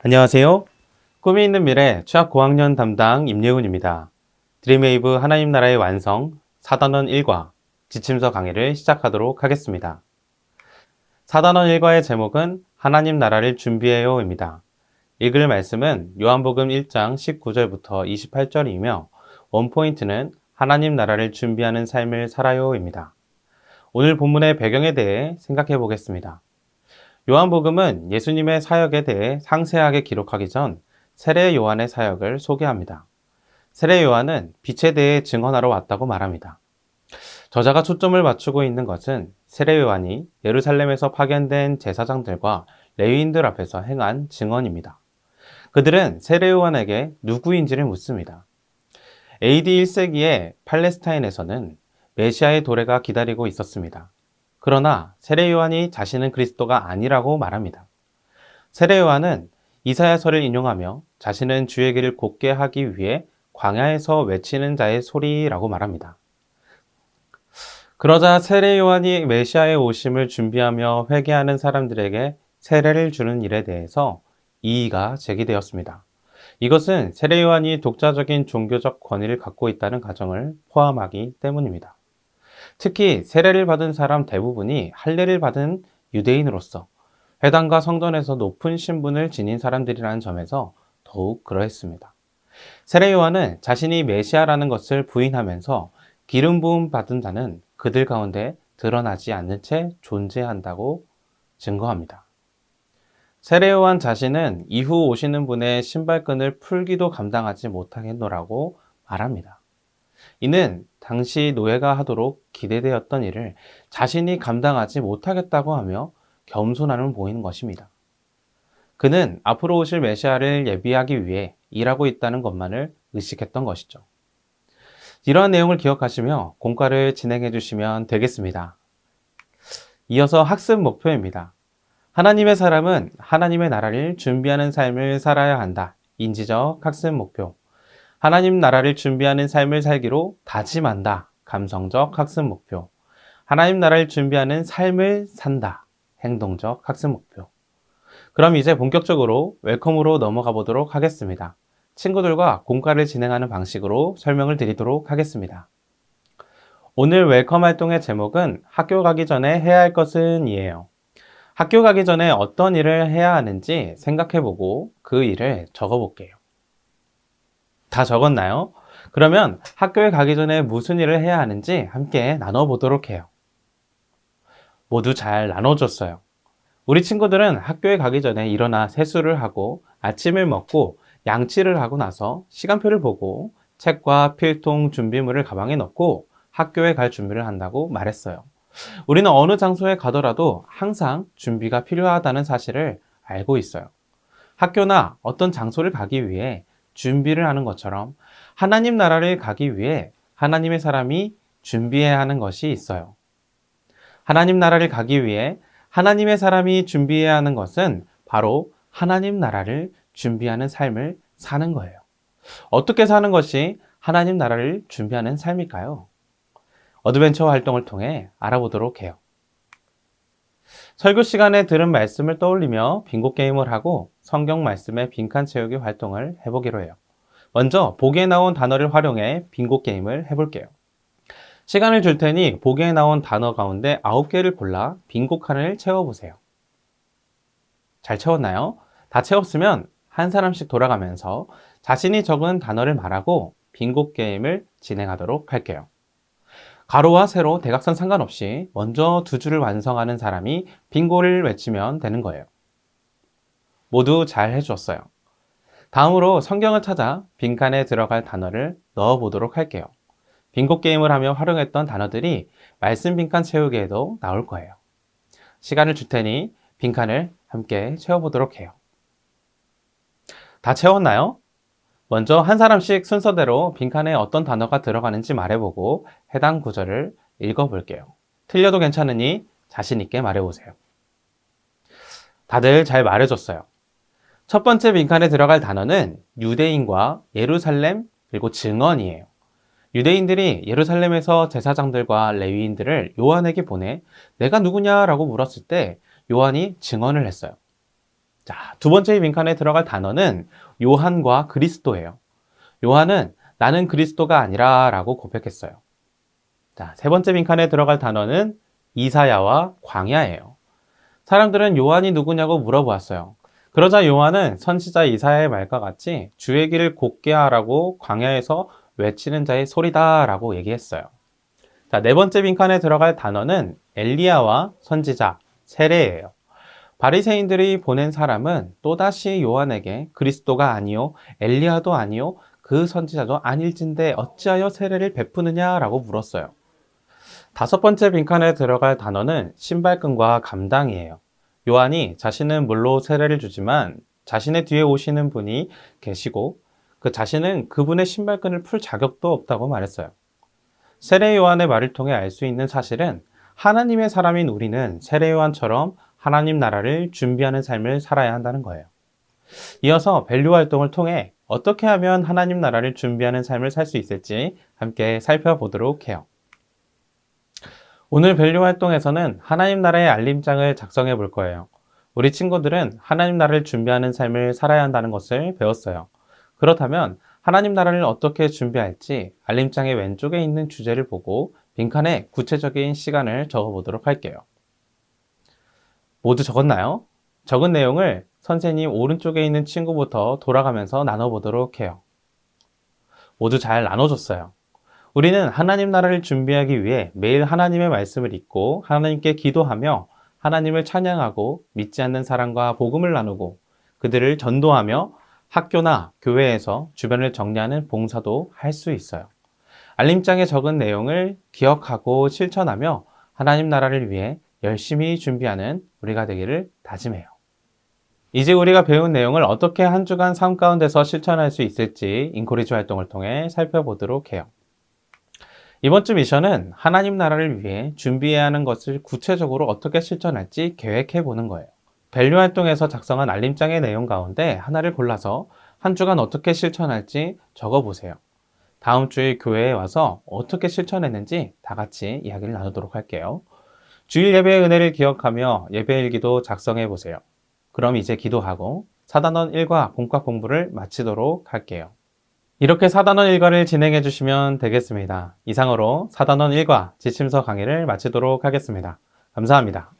안녕하세요. 꿈이 있는 미래 취학 고학년 담당 임예훈입니다. 드림웨이브 하나님 나라의 완성 4단원 1과 지침서 강의를 시작하도록 하겠습니다. 4단원 1과의 제목은 하나님 나라를 준비해요입니다. 읽을 말씀은 요한복음 1장 19절부터 28절이며 원포인트는 하나님 나라를 준비하는 삶을 살아요입니다. 오늘 본문의 배경에 대해 생각해 보겠습니다. 요한복음은 예수님의 사역에 대해 상세하게 기록하기 전 세례 요한의 사역을 소개합니다. 세례 요한은 빛에 대해 증언하러 왔다고 말합니다. 저자가 초점을 맞추고 있는 것은 세례 요한이 예루살렘에서 파견된 제사장들과 레위인들 앞에서 행한 증언입니다. 그들은 세례 요한에게 누구인지를 묻습니다. AD 1세기에 팔레스타인에서는 메시아의 도래가 기다리고 있었습니다. 그러나 세례 요한이 자신은 그리스도가 아니라고 말합니다. 세례 요한은 이사야서를 인용하며 자신은 주의 길을 곧게 하기 위해 광야에서 외치는 자의 소리라고 말합니다. 그러자 세례 요한이 메시아의 오심을 준비하며 회개하는 사람들에게 세례를 주는 일에 대해서 이의가 제기되었습니다. 이것은 세례 요한이 독자적인 종교적 권위를 갖고 있다는 가정을 포함하기 때문입니다. 특히 세례를 받은 사람 대부분이 할례를 받은 유대인으로서 회당과 성전에서 높은 신분을 지닌 사람들이라는 점에서 더욱 그러했습니다. 세례 요한은 자신이 메시아라는 것을 부인하면서 기름 부음 받은 자는 그들 가운데 드러나지 않는 채 존재한다고 증거합니다. 세례 요한 자신은 이후 오시는 분의 신발끈을 풀기도 감당하지 못하겠노라고 말합니다. 이는 당시 노예가 하도록 기대되었던 일을 자신이 감당하지 못하겠다고 하며 겸손함을 보이는 것입니다. 그는 앞으로 오실 메시아를 예비하기 위해 일하고 있다는 것만을 의식했던 것이죠. 이러한 내용을 기억하시며 공과를 진행해 주시면 되겠습니다. 이어서 학습 목표입니다. 하나님의 사람은 하나님의 나라를 준비하는 삶을 살아야 한다. 인지적 학습 목표. 하나님 나라를 준비하는 삶을 살기로 다짐한다. 감성적 학습 목표. 하나님 나라를 준비하는 삶을 산다. 행동적 학습 목표. 그럼 이제 본격적으로 웰컴으로 넘어가 보도록 하겠습니다. 친구들과 공과를 진행하는 방식으로 설명을 드리도록 하겠습니다. 오늘 웰컴 활동의 제목은 학교 가기 전에 해야 할 것은 이에요. 학교 가기 전에 어떤 일을 해야 하는지 생각해보고 그 일을 적어볼게요. 다 적었나요? 그러면 학교에 가기 전에 무슨 일을 해야 하는지 함께 나눠보도록 해요. 모두 잘 나눠줬어요. 우리 친구들은 학교에 가기 전에 일어나 세수를 하고 아침을 먹고 양치를 하고 나서 시간표를 보고 책과 필통 준비물을 가방에 넣고 학교에 갈 준비를 한다고 말했어요. 우리는 어느 장소에 가더라도 항상 준비가 필요하다는 사실을 알고 있어요. 학교나 어떤 장소를 가기 위해 준비를 하는 것처럼 하나님 나라를 가기 위해 하나님의 사람이 준비해야 하는 것이 있어요. 하나님 나라를 가기 위해 하나님의 사람이 준비해야 하는 것은 바로 하나님 나라를 준비하는 삶을 사는 거예요. 어떻게 사는 것이 하나님 나라를 준비하는 삶일까요? 어드벤처 활동을 통해 알아보도록 해요. 설교 시간에 들은 말씀을 떠올리며 빙고 게임을 하고 성경 말씀의 빈칸 채우기 활동을 해보기로 해요. 먼저 보기에 나온 단어를 활용해 빙고 게임을 해볼게요. 시간을 줄 테니 보기에 나온 단어 가운데 9개를 골라 빙고 칸을 채워보세요. 잘 채웠나요? 다 채웠으면 한 사람씩 돌아가면서 자신이 적은 단어를 말하고 빙고 게임을 진행하도록 할게요. 가로와 세로, 대각선 상관없이 먼저 두 줄을 완성하는 사람이 빙고를 외치면 되는 거예요. 모두 잘 해주었어요. 다음으로 성경을 찾아 빈칸에 들어갈 단어를 넣어보도록 할게요. 빙고 게임을 하며 활용했던 단어들이 말씀 빈칸 채우기에도 나올 거예요. 시간을 줄 테니 빈칸을 함께 채워보도록 해요. 다 채웠나요? 먼저 한 사람씩 순서대로 빈칸에 어떤 단어가 들어가는지 말해보고 해당 구절을 읽어볼게요. 틀려도 괜찮으니 자신 있게 말해보세요. 다들 잘 말해줬어요. 첫 번째 빈칸에 들어갈 단어는 유대인과 예루살렘 그리고 증언이에요. 유대인들이 예루살렘에서 제사장들과 레위인들을 요한에게 보내 내가 누구냐라고 물었을 때 요한이 증언을 했어요. 자, 두 번째 빈칸에 들어갈 단어는 요한과 그리스도예요. 요한은 나는 그리스도가 아니라 라고 고백했어요. 자, 세 번째 빈칸에 들어갈 단어는 이사야와 광야예요. 사람들은 요한이 누구냐고 물어보았어요. 그러자 요한은 선지자 이사야의 말과 같이 주의 길을 곧게 하라고 광야에서 외치는 자의 소리다 라고 얘기했어요. 자, 네 번째 빈칸에 들어갈 단어는 엘리야와 선지자, 세례예요. 바리새인들이 보낸 사람은 또다시 요한에게 그리스도가 아니요 엘리야도 아니요 그 선지자도 아닐진데 어찌하여 세례를 베푸느냐라고 물었어요. 다섯 번째 빈칸에 들어갈 단어는 신발끈과 감당이에요. 요한이 자신은 물로 세례를 주지만 자신의 뒤에 오시는 분이 계시고 그 자신은 그분의 신발끈을 풀 자격도 없다고 말했어요. 세례 요한의 말을 통해 알 수 있는 사실은 하나님의 사람인 우리는 세례 요한처럼 하나님 나라를 준비하는 삶을 살아야 한다는 거예요. 이어서 밸류 활동을 통해 어떻게 하면 하나님 나라를 준비하는 삶을 살 수 있을지 함께 살펴보도록 해요. 오늘 밸류 활동에서는 하나님 나라의 알림장을 작성해 볼 거예요. 우리 친구들은 하나님 나라를 준비하는 삶을 살아야 한다는 것을 배웠어요. 그렇다면 하나님 나라를 어떻게 준비할지 알림장의 왼쪽에 있는 주제를 보고 빈칸에 구체적인 시간을 적어 보도록 할게요. 모두 적었나요? 적은 내용을 선생님 오른쪽에 있는 친구부터 돌아가면서 나눠보도록 해요. 모두 잘 나눠줬어요. 우리는 하나님 나라를 준비하기 위해 매일 하나님의 말씀을 읽고 하나님께 기도하며 하나님을 찬양하고 믿지 않는 사람과 복음을 나누고 그들을 전도하며 학교나 교회에서 주변을 정리하는 봉사도 할 수 있어요. 알림장에 적은 내용을 기억하고 실천하며 하나님 나라를 위해 열심히 준비하는 우리가 되기를 다짐해요. 이제 우리가 배운 내용을 어떻게 한 주간 삶 가운데서 실천할 수 있을지 인코리지 활동을 통해 살펴보도록 해요. 이번 주 미션은 하나님 나라를 위해 준비해야 하는 것을 구체적으로 어떻게 실천할지 계획해 보는 거예요. 밸류 활동에서 작성한 알림장의 내용 가운데 하나를 골라서 한 주간 어떻게 실천할지 적어 보세요. 다음 주에 교회에 와서 어떻게 실천했는지 다 같이 이야기를 나누도록 할게요. 주일 예배의 은혜를 기억하며 예배일기도 작성해 보세요. 그럼 이제 기도하고 사단원 1과 본과 공부를 마치도록 할게요. 이렇게 사단원 1과를 진행해 주시면 되겠습니다. 이상으로 사단원 1과 지침서 강의를 마치도록 하겠습니다. 감사합니다.